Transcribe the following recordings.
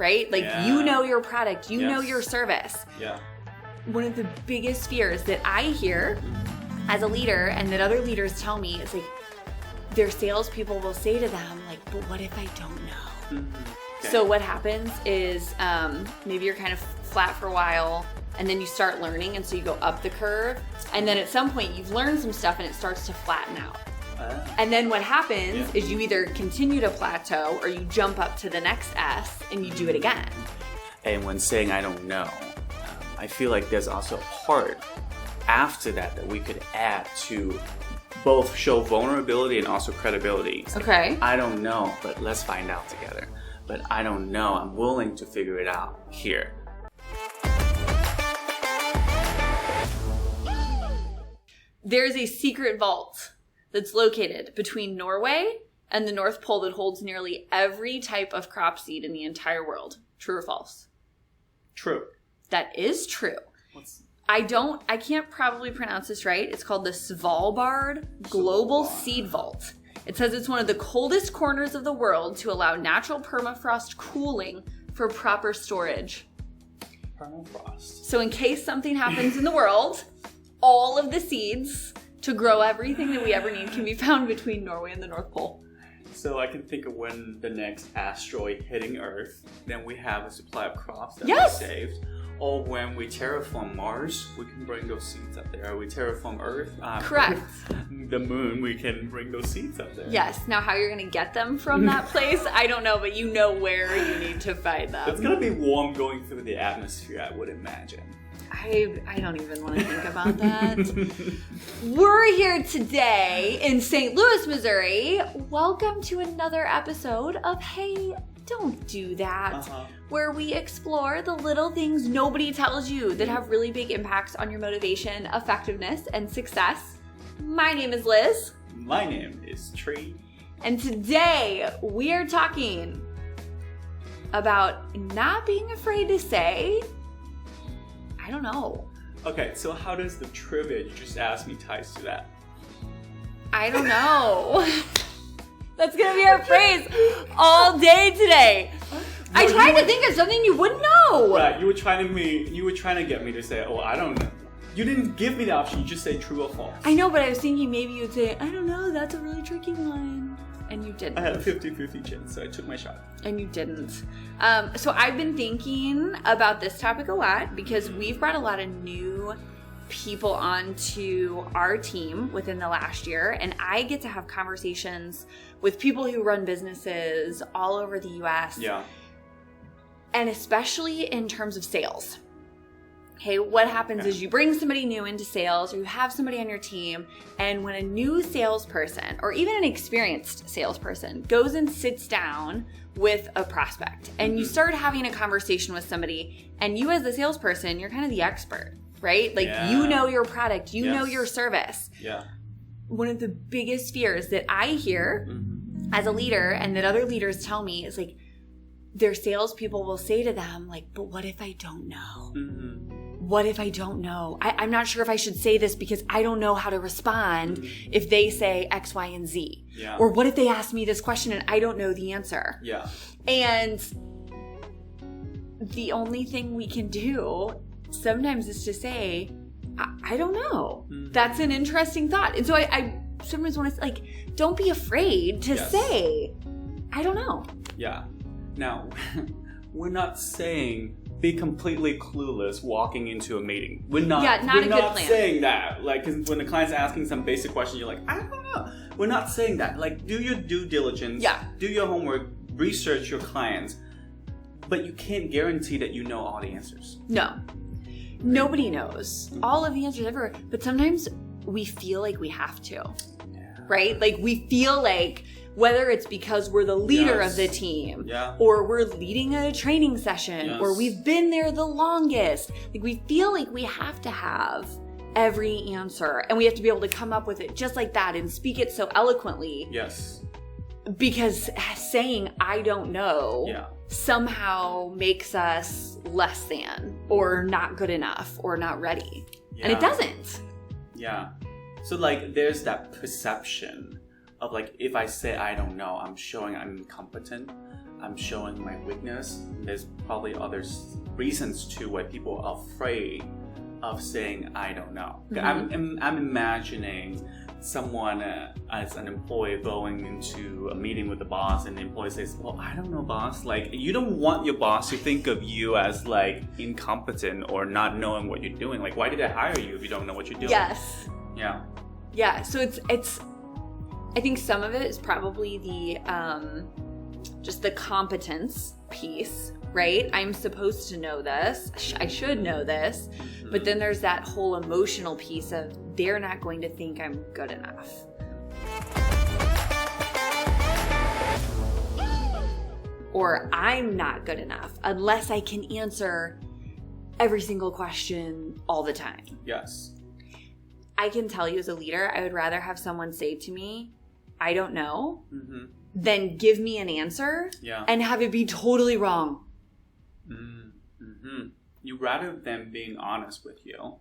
right? Like, you know your product, you know your service. Yeah. One of the biggest fears that I hear as a leader and that other leaders tell me is like, their salespeople will say to them, like, but what if I don't know? Okay. So what happens is maybe you're kind of flat for a while, and then you start learning, and so you go up the curve, and then at some point you've learned some stuff and it starts to flatten out. And then what happens is you either continue to plateau or you jump up to the next S and you do it again. And when saying I don't know, I feel like there's also a part after that we could add to both show vulnerability and also credibility. Okay. I don't know, but let's find out together. But I don't know, I'm willing to figure it out here. There's a secret vault that's located between Norway and the North Pole that holds nearly every type of crop seed in the entire world. True or false? True. That is true. I can't probably pronounce this right. It's called the Svalbard Global Seed Vault. It says it's one of the coldest corners of the world to allow natural permafrost cooling for proper storage. Permafrost. So in case something happens in the world, all of the seeds to grow everything that we ever need can be found between Norway and the North Pole. So I can think of when the next asteroid hitting Earth, then we have a supply of crops that we saved. Or when we terraform Mars, we can bring those seeds up there. Or we terraform Earth. Correct. The moon, we can bring those seeds up there. Yes. Now how you're going to get them from that place, I don't know, but you know where you need to find them. It's going to be warm going through the atmosphere, I would imagine. I don't even want to think about that. We're here today in St. Louis, Missouri. Welcome to another episode of Hey, Don't Do That, where we explore the little things nobody tells you that have really big impacts on your motivation, effectiveness, and success. My name is Liz. My name is Tree. And today we are talking about not being afraid to say, I don't know. Okay, so how does the trivia you just asked me ties to that? I don't know. That's going to be our phrase all day today. I tried to think of something you wouldn't know. Right, you were trying to get me to say, oh, I don't know. You didn't give me the option, you just say true or false. I know, but I was thinking maybe you'd say, I don't know, that's a really tricky one. And you didn't. I had a 50-50 chance, so I took my shot. And you didn't. So I've been thinking about this topic a lot because we've brought a lot of new people onto our team within the last year, and I get to have conversations with people who run businesses all over the U.S. Yeah. And especially in terms of sales. Okay, what happens is you bring somebody new into sales, or you have somebody on your team, and when a new salesperson, or even an experienced salesperson, goes and sits down with a prospect, and you start having a conversation with somebody, and you as the salesperson, you're kind of the expert, right? Like, you know your product, you know your service. Yeah. One of the biggest fears that I hear as a leader, and that other leaders tell me, is like, their salespeople will say to them, like, but what if I don't know? What if I don't know? I'm not sure if I should say this because I don't know how to respond if they say X, Y, and Z. Yeah. Or what if they ask me this question and I don't know the answer? Yeah. And the only thing we can do sometimes is to say, I don't know. That's an interesting thought. And so I sometimes want to, like, don't be afraid to say, I don't know. Yeah. Now, we're not saying be completely clueless walking into a meeting. We're not. Yeah, not a good plan. We're not saying that. Like, 'cause when the client's asking some basic question, you're like, I don't know. We're not saying that. Like, do your due diligence. Yeah. Do your homework. Research your clients. But you can't guarantee that you know all the answers. No. Nobody knows all of the answers ever. But sometimes we feel like we have to. Yeah. Right? Like, we feel like, whether it's because we're the leader of the team, or we're leading a training session, or we've been there the longest, like, we feel like we have to have every answer, and we have to be able to come up with it just like that and speak it so eloquently. Yes. Because saying I don't know somehow makes us less than, or not good enough, or not ready. And it doesn't. Yeah. So, like, there's that perception of, like, if I say I don't know, I'm showing I'm incompetent. I'm showing my weakness. There's probably other reasons too why people are afraid of saying I don't know. I'm imagining someone as an employee going into a meeting with the boss, and the employee says, well, I don't know, boss. Like, you don't want your boss to think of you as like incompetent or not knowing what you're doing. Like, why did I hire you if you don't know what you're doing? Yes. Yeah. Yeah. So it's I think some of it is probably the just the competence piece, right? I'm supposed to know this. I should know this. But then there's that whole emotional piece of they're not going to think I'm good enough. Or I'm not good enough unless I can answer every single question all the time. Yes. I can tell you as a leader, I would rather have someone say to me, I don't know, than give me an answer and have it be totally wrong. You rather than being honest with you.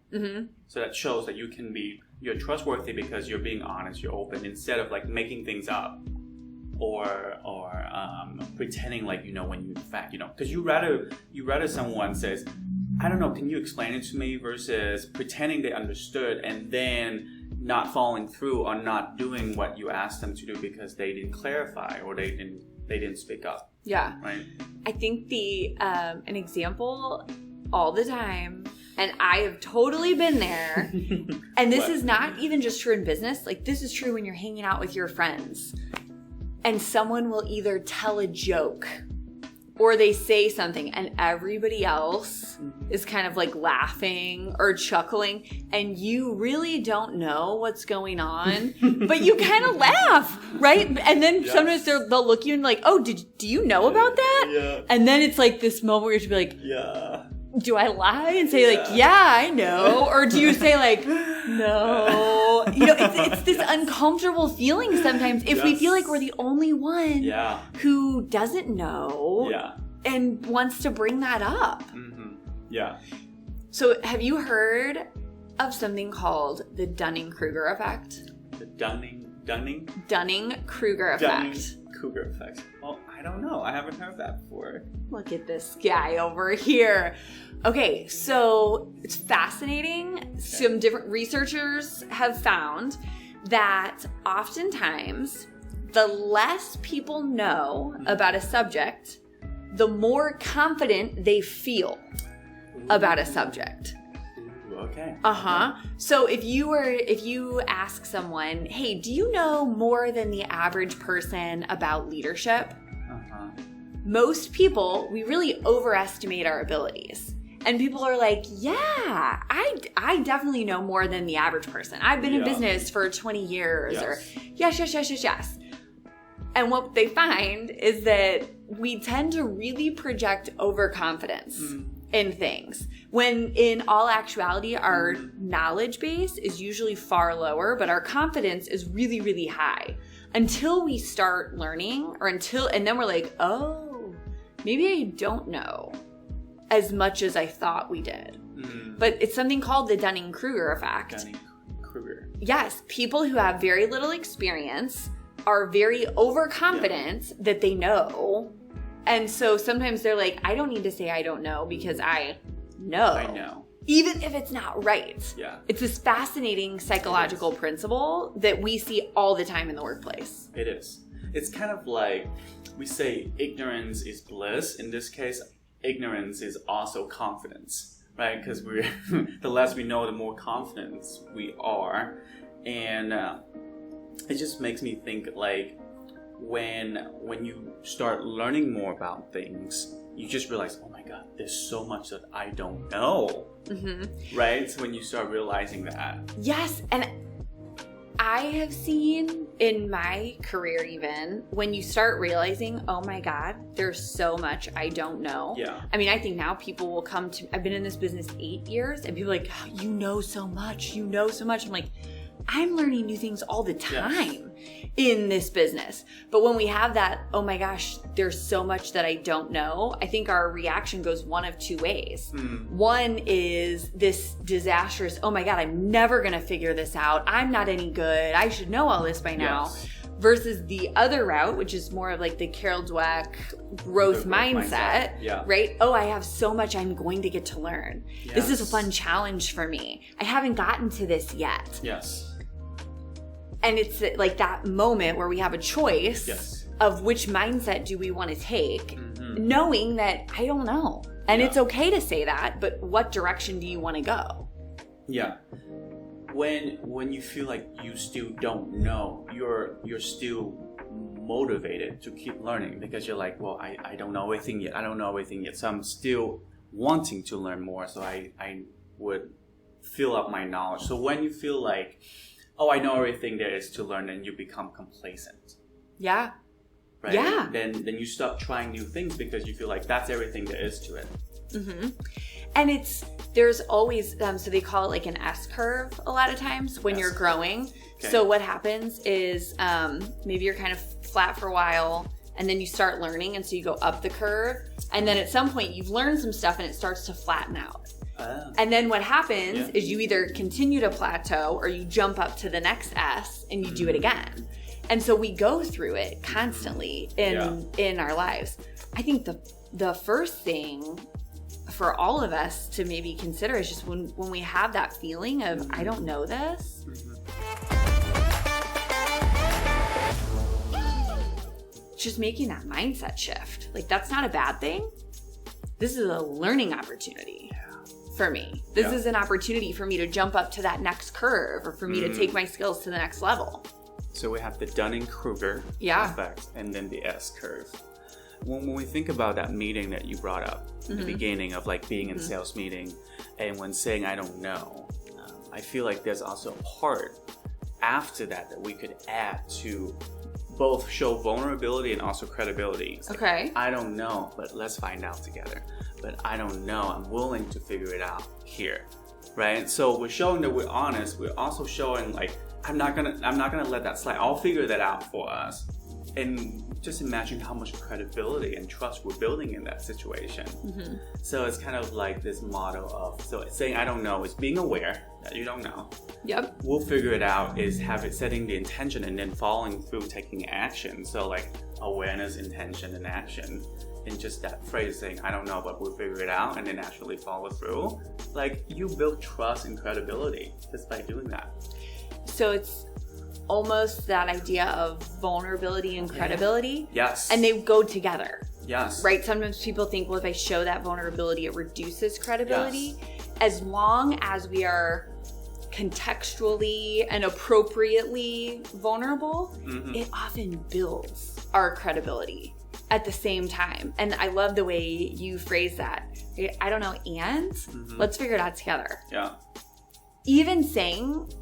So that shows that you're trustworthy because you're being honest, you're open, instead of like making things up or pretending like you know when you in fact you know. Because you rather someone says, I don't know, can you explain it to me, versus pretending they understood and then not following through or not doing what you asked them to do because they didn't clarify or they didn't speak up. Yeah. Right. I think an example all the time, and I have totally been there, and this is not even just true in business, like this is true when you're hanging out with your friends and someone will either tell a joke or they say something and everybody else is kind of like laughing or chuckling and you really don't know what's going on, but you kind of laugh, right? And then sometimes they'll look at you and like, oh, do you know about that? Yeah. And then it's like this moment where you should be like, yeah. Do I lie and say like, yeah, I know? Or do you say like, no? You know, it's this uncomfortable feeling sometimes if we feel like we're the only one who doesn't know and wants to bring that up. Yeah. So have you heard of something called the Dunning-Kruger effect? The Dunning-Kruger effect. Dunning-Kruger effect. Well, I don't know. I haven't heard that before. Look at this guy over here. Okay, so it's fascinating. Okay. Some different researchers have found that oftentimes the less people know about a subject, the more confident they feel about a subject. Okay. So if you ask someone, hey, do you know more than the average person about leadership? Most people, we really overestimate our abilities. And people are like, yeah, I definitely know more than the average person. I've been in business for 20 years. Or yes. And what they find is that we tend to really project overconfidence in things, when in all actuality, our knowledge base is usually far lower, but our confidence is really, really high until we start learning and then we're like, oh, maybe I don't know as much as I thought we did. But it's something called the Dunning-Kruger effect. Dunning-Kruger. Yes, people who have very little experience are very overconfident that they know. And so sometimes they're like, I don't need to say I don't know because I know. I know. Even if it's not right. Yeah. It's this fascinating psychological principle that we see all the time in the workplace. It is. It's kind of like we say ignorance is bliss. In this case, ignorance is also confidence, right? Because the less we know, the more confident we are. And it just makes me think like when you start learning more about things, you just realize, oh my God, there's so much that I don't know. Right? So when you start realizing that. Yes. And I have seen in my career even, when you start realizing, oh my God, there's so much I don't know. Yeah. I mean, I think now people will come to, I've been in this business 8 years and people are like, oh, you know so much. I'm like, I'm learning new things all the time in this business. But when we have that, oh my gosh, there's so much that I don't know, I think our reaction goes one of two ways. One is this disastrous, oh my God, I'm never going to figure this out. I'm not any good. I should know all this by now. versus the other route, which is more of like the Carol Dweck growth mindset, right? Oh, I have so much I'm going to get to learn. Yes. This is a fun challenge for me. I haven't gotten to this yet. Yes. And it's like that moment where we have a choice of which mindset do we want to take, knowing that I don't know. And it's okay to say that, but what direction do you want to go? Yeah. When you feel like you still don't know, you're still motivated to keep learning because you're like, well, I don't know everything yet. I don't know everything yet. So I'm still wanting to learn more. So I would fill up my knowledge. So when you feel like, oh, I know everything there is to learn, then you become complacent. Yeah. Right? Yeah. Then you stop trying new things because you feel like that's everything there is to it. Mm-hmm. And there's always, so they call it like an S curve a lot of times when you're growing. Okay. So what happens is maybe you're kind of flat for a while and then you start learning and so you go up the curve and then at some point you've learned some stuff and it starts to flatten out. And then what happens is you either continue to plateau or you jump up to the next S and you do it again. And so we go through it constantly in our lives. I think the first thing for all of us to maybe consider is just when we have that feeling of, I don't know this. Just making that mindset shift. Like, that's not a bad thing. This is a learning opportunity for me. This is an opportunity for me to jump up to that next curve or for me to take my skills to the next level. So we have the Dunning-Kruger effect and then the S curve. When we think about that meeting that you brought up in the beginning of like being in sales meeting and when saying I don't know, I feel like there's also a part after that we could add to both show vulnerability and also credibility. It's like, I don't know, but let's find out together. But I don't know, I'm willing to figure it out here, right? So we're showing that we're honest. We're also showing like I'm not gonna let that slide. I'll figure that out for us. And just imagine how much credibility and trust we're building in that situation. So it's kind of like this motto of, so saying I don't know is being aware that you don't know. Yep. We'll figure it out is setting the intention and then following through, taking action. So like awareness, intention, and action. And just that phrase saying I don't know, but we'll figure it out and then actually follow through. Like you build trust and credibility just by doing that. So it's almost that idea of vulnerability and credibility. Yes. And they go together. Yes. Right? Sometimes people think, well, if I show that vulnerability, it reduces credibility. Yes. As long as we are contextually and appropriately vulnerable, it often builds our credibility at the same time. And I love the way you phrase that. I don't know, and let's figure it out together. Yeah. Even saying,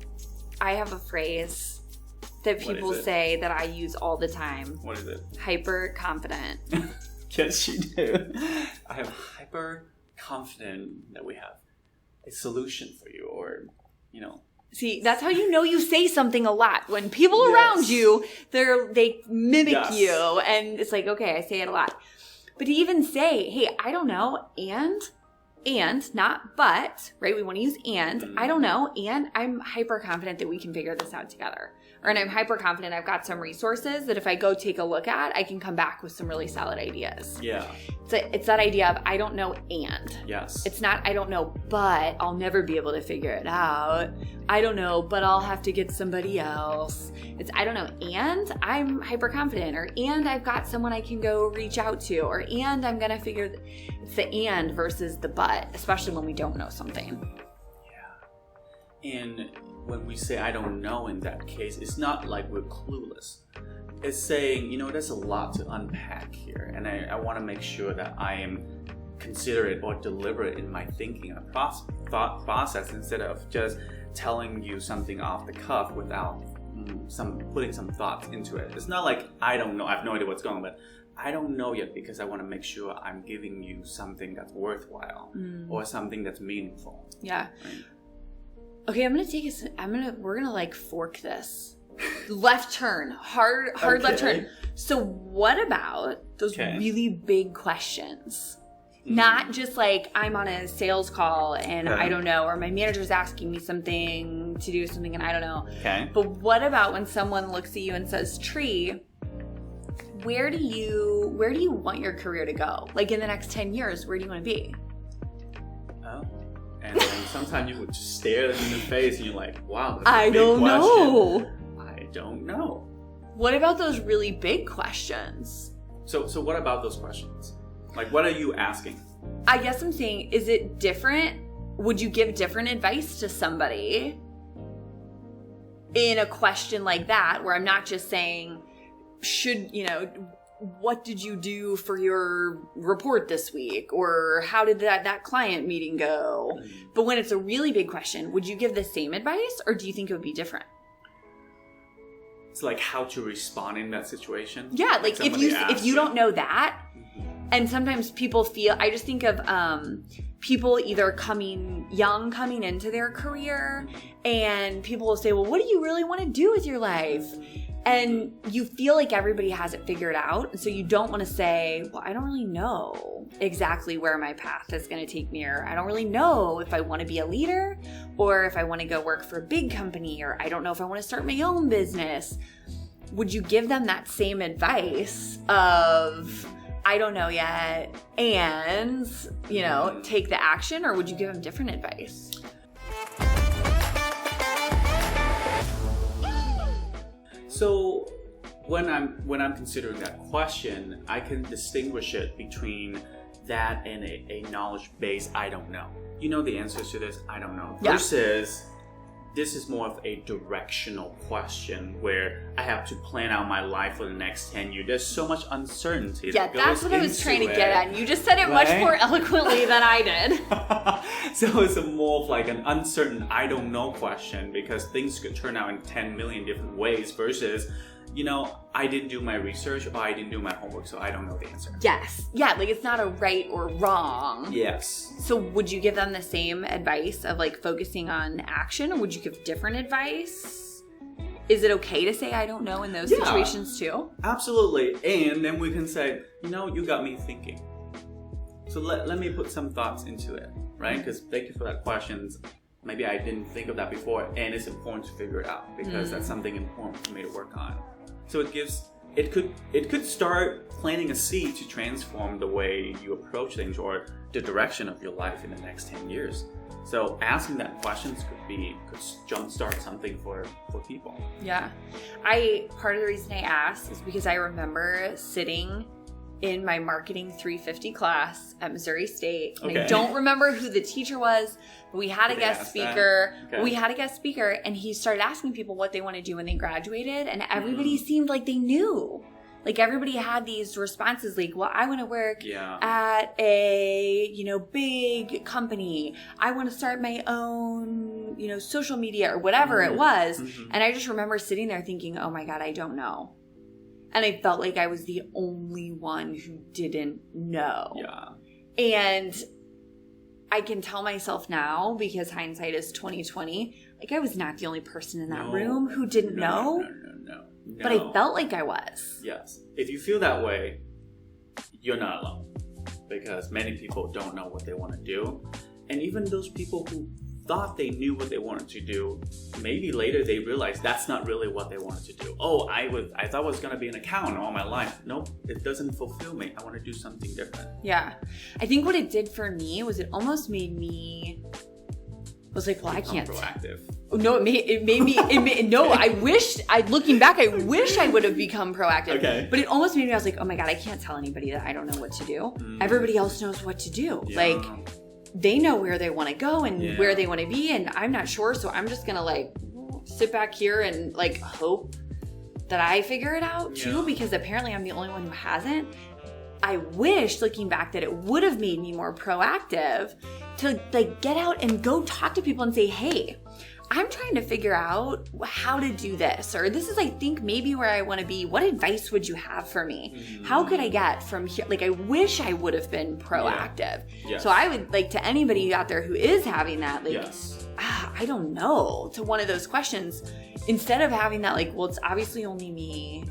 I have a phrase that people say that I use all the time. What is it? Hyper confident. Yes, you do. I have hyper confident that we have a solution for you, or, you know. See, that's how you know you say something a lot. When people around you, they mimic you, and it's like, okay, I say it a lot. But to even say, hey, I don't know, and not but, right? We want to use and. I don't know, and I'm hyper confident that we can figure this out together. Or and I'm hyper confident I've got some resources that if I go take a look at, I can come back with some really solid ideas. Yeah. It's that idea of I don't know and. Yes. It's not I don't know but I'll never be able to figure it out. I don't know but I'll have to get somebody else. It's I don't know and I'm hyper confident, or and I've got someone I can go reach out to, or and I'm going to figure. It's the and versus the but, especially when we don't know something. Yeah. And when we say I don't know in that case, it's not like we're clueless. It's saying, you know, there's a lot to unpack here, and I want to make sure that I am considerate or deliberate in my thinking and thought process instead of just telling you something off the cuff without putting some thoughts into it. It's not like I don't know, I have no idea what's going on, but I don't know yet because I want to make sure I'm giving you something that's worthwhile or something that's meaningful. Yeah. Right? Okay, we're gonna like fork this. Left turn, hard left turn. So what about those really big questions? Not just like I'm on a sales call and I don't know, or my manager's asking me something to do something and I don't know. Okay. But what about when someone looks at you and says, Tree, where do you want your career to go? Like in the next 10 years, where do you want to be? Oh. And then sometimes you would just stare them in the face and you're like, wow, that's a I big don't question. know. I don't know. What about those really big questions? So what about those questions? Like, what are you asking? I guess I'm saying, is it different? Would you give different advice to somebody in a question like that, where I'm not just saying, what did you do for your report this week? Or how did that client meeting go? But when it's a really big question, would you give the same advice or do you think it would be different? It's like how to respond in that situation. Yeah, like if you don't know that, and sometimes people feel, I just think of people either coming into their career, and people will say, well, what do you really want to do with your life? And you feel like everybody has it figured out. And so you don't want to say, well, I don't really know exactly where my path is going to take me, or I don't really know if I want to be a leader or if I want to go work for a big company, or I don't know if I want to start my own business. Would you give them that same advice of, I don't know yet, and, take the action, or would you give them different advice? So when I'm considering that question, I can distinguish it between that and a knowledge base I don't know. You know the answers to this, I don't know. Yeah. Versus this is more of a directional question where I have to plan out my life for the next 10 years. There's so much uncertainty. Yeah, that's what I was trying to get at. And you just said it much more eloquently than I did. So it's more of like an uncertain, I don't know question, because things could turn out in 10 million different ways versus, I didn't do my research or I didn't do my homework, so I don't know the answer. Yes. Yeah, like it's not a right or wrong. Yes. So would you give them the same advice of like focusing on action, or would you give different advice? Is it okay to say I don't know in those situations too? Absolutely. And then we can say, you got me thinking. So let me put some thoughts into it, right? Because thank you for that question. Maybe I didn't think of that before, and it's important to figure it out because that's something important for me to work on. So it could start planting a seed to transform the way you approach things or the direction of your life in the next 10 years. So asking that questions could jumpstart something for people. Yeah. Part of the reason I asked is because I remember sitting in my marketing 350 class at Missouri State. And I don't remember who the teacher was, but we had a guest speaker. Okay. We had a guest speaker, and he started asking people what they want to do when they graduated, and everybody seemed like they knew. Like everybody had these responses like, well, I want to work at a, big company. I want to start my own, social media or whatever it was. And I just remember sitting there thinking, oh my God, I don't know. And I felt like I was the only one who didn't know. Yeah. And I can tell myself now, because hindsight is 20/20, like I was not the only person in that room who didn't know. No. But I felt like I was. Yes. If you feel that way, you're not alone. Because many people don't know what they want to do. And even those people who thought they knew what they wanted to do, maybe later they realized that's not really what they wanted to do. Oh, I thought I was going to be an accountant all my life. Nope, it doesn't fulfill me. I want to do something different. Yeah. I think what it did for me was it almost made me, I was like, well, I can't. Proactive. No, it made me, no, looking back, I wish I would have become proactive. Okay. But it almost made me, I was like, oh my God, I can't tell anybody that I don't know what to do. Everybody else knows what to do. Yeah. Like, they know where they want to go and where they want to be, and I'm not sure, so I'm just gonna like sit back here and like hope that I figure it out too, because apparently I'm the only one who hasn't. I wish, looking back, that it would have made me more proactive to like get out and go talk to people and say, hey, I'm trying to figure out how to do this, or this is, I think, maybe where I want to be. What advice would you have for me? How could I get from here? Like, I wish I would have been proactive. Yeah. Yes. So I would like to anybody out there who is having that, like, I don't know, to one of those questions, instead of having that, like, well, it's obviously only me.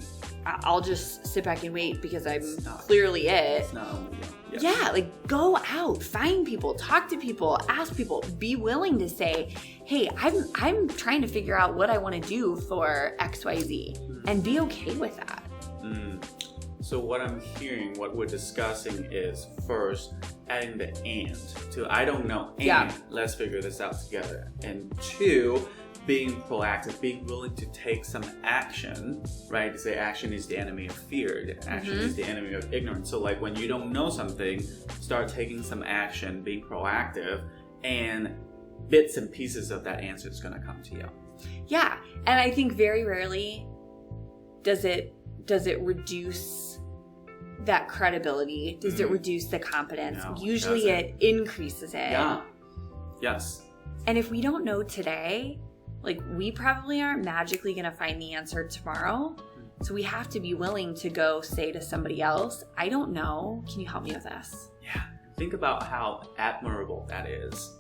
I'll just sit back and wait because I'm clearly it. It's not only you. Yes. Yeah, like go out, find people, talk to people, ask people, be willing to say, hey, I'm trying to figure out what I want to do for XYZ, and be okay with that. So what I'm hearing, what we're discussing is first adding the and to I don't know, and let's figure this out together. And two, being proactive, being willing to take some action, right? To say action is the enemy of fear, action is the enemy of ignorance. So like when you don't know something, start taking some action, being proactive, and bits and pieces of that answer is going to come to you. Yeah, and I think very rarely does it reduce that credibility? Does it reduce the confidence? No, Usually it increases it. Yeah. Yes. And if we don't know today, like we probably aren't magically going to find the answer tomorrow. So we have to be willing to go say to somebody else, I don't know. Can you help me with this? Yeah. Think about how admirable that is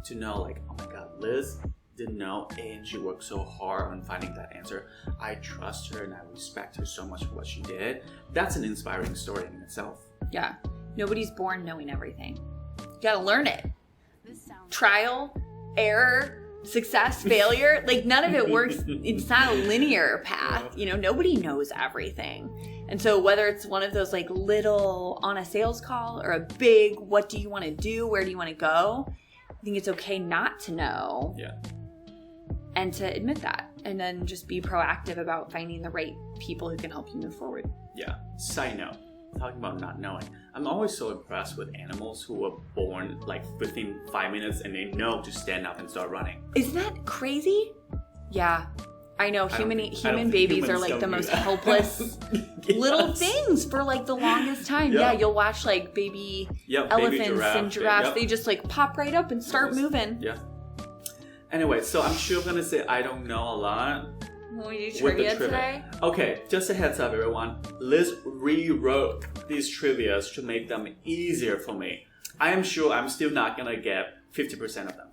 to know like, oh my God, Liz didn't know and she worked so hard on finding that answer. I trust her and I respect her so much for what she did. That's an inspiring story in itself. Yeah. Nobody's born knowing everything. You gotta learn it. Trial, error, success, failure, like none of it works. It's not a linear path. You know, nobody knows everything. And so whether it's one of those like little on a sales call or a big, what do you want to do? Where do you want to go? I think it's okay not to know. Yeah. And to admit that, and then just be proactive about finding the right people who can help you move forward. Yeah. Side note, talking about not knowing. I'm always so impressed with animals who were born like within 5 minutes and they know to stand up and start running. Isn't that crazy? Yeah. I know human babies are like the most that. helpless little things for like the longest time. Yep. Yeah, you'll watch like baby elephants and giraffes. They just like pop right up and start moving. Yeah. Anyway, so I'm sure I'm going to say I don't know a lot. Will we do trivia today? Okay, just a heads up, everyone. Liz rewrote these trivias to make them easier for me. I am sure I'm still not going to get 50% of them.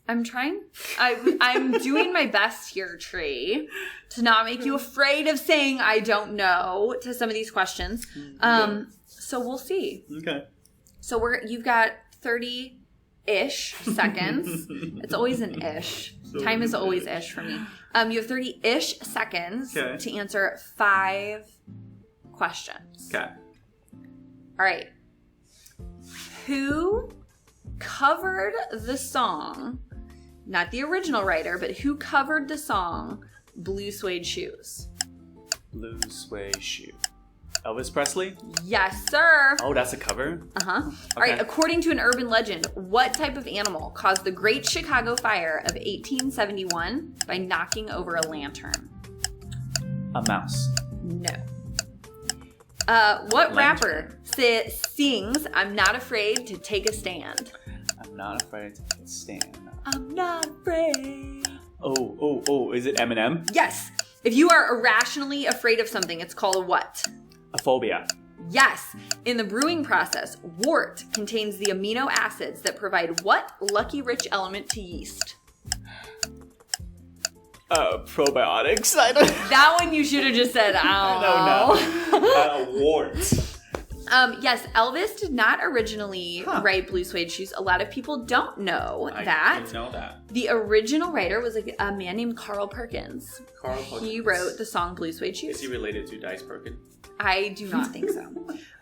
I'm trying. I'm doing my best here, Tree, to not make you afraid of saying I don't know to some of these questions. So we'll see. Okay. So you've got 30-ish seconds. It's always an ish. Time is always ish for me. You have 30-ish seconds to answer 5 questions. Okay. All right. Who covered the song, not the original writer, but who covered the song Blue Suede Shoes? Blue Suede Shoe. Elvis Presley? Yes, sir. Oh, that's a cover? Uh-huh. All right, according to an urban legend, what type of animal caused the Great Chicago Fire of 1871 by knocking over a lantern? A mouse. No. What rapper sings I'm Not Afraid to Take a Stand? I'm not afraid to take a stand. I'm not afraid. Oh, is it Eminem? Yes. If you are irrationally afraid of something, it's called a what? A phobia. Yes. In the brewing process, wort contains the amino acids that provide what lucky rich element to yeast? Probiotics. I don't know. That one you should have just said, I don't know. Wart. Yes, Elvis did not originally write Blue Suede Shoes. A lot of people don't know that. I didn't know that. The original writer was a man named Carl Perkins. Carl Perkins. He wrote the song Blue Suede Shoes. Is he related to Dice Perkins? I do not think so.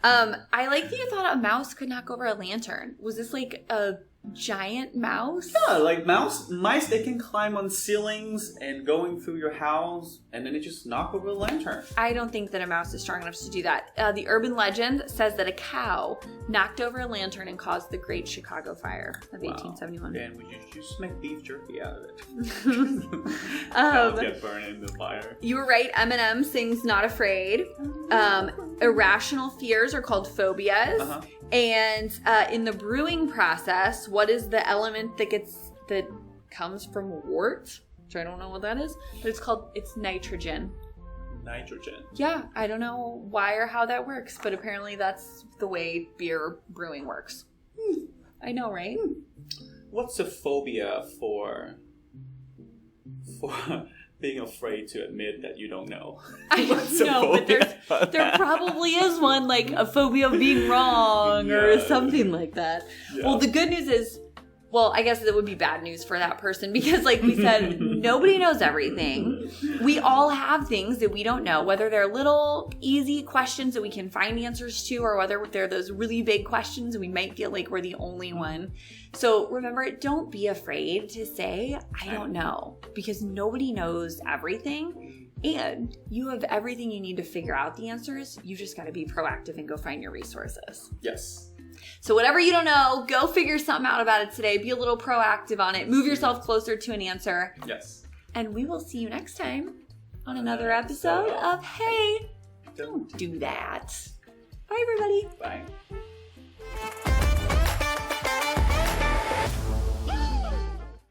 I like that you thought a mouse could knock over a lantern. Was this like a giant mouse? Yeah, like mice, they can climb on ceilings and going through your house, and then they just knock over a lantern. I don't think that a mouse is strong enough to do that. The urban legend says that a cow knocked over a lantern and caused the Great Chicago Fire of 1871. And we should just make beef jerky out of it. Cows get burned in the fire. You were right. Eminem sings Not Afraid. Irrational fears are called phobias. Uh-huh. And in the brewing process, what is the element that comes from wort? Which I don't know what that is, but it's nitrogen. Nitrogen. Yeah, I don't know why or how that works, but apparently that's the way beer brewing works. I know, right? What's a phobia for being afraid to admit that you don't know. I don't know, but there probably is one, like a phobia of being wrong or something like that. Yeah. Well, the good news is, well, I guess it would be bad news for that person because, like we said, nobody knows everything. We all have things that we don't know, whether they're little, easy questions that we can find answers to, or whether they're those really big questions and we might feel like we're the only one. So remember, don't be afraid to say, I don't know, because nobody knows everything. And you have everything you need to figure out the answers. You just got to be proactive and go find your resources. Yes. So whatever you don't know, go figure something out about it today. Be a little proactive on it. Move yourself closer to an answer. Yes. And we will see you next time on another episode of Hey, Don't Do That. Bye, everybody. Bye.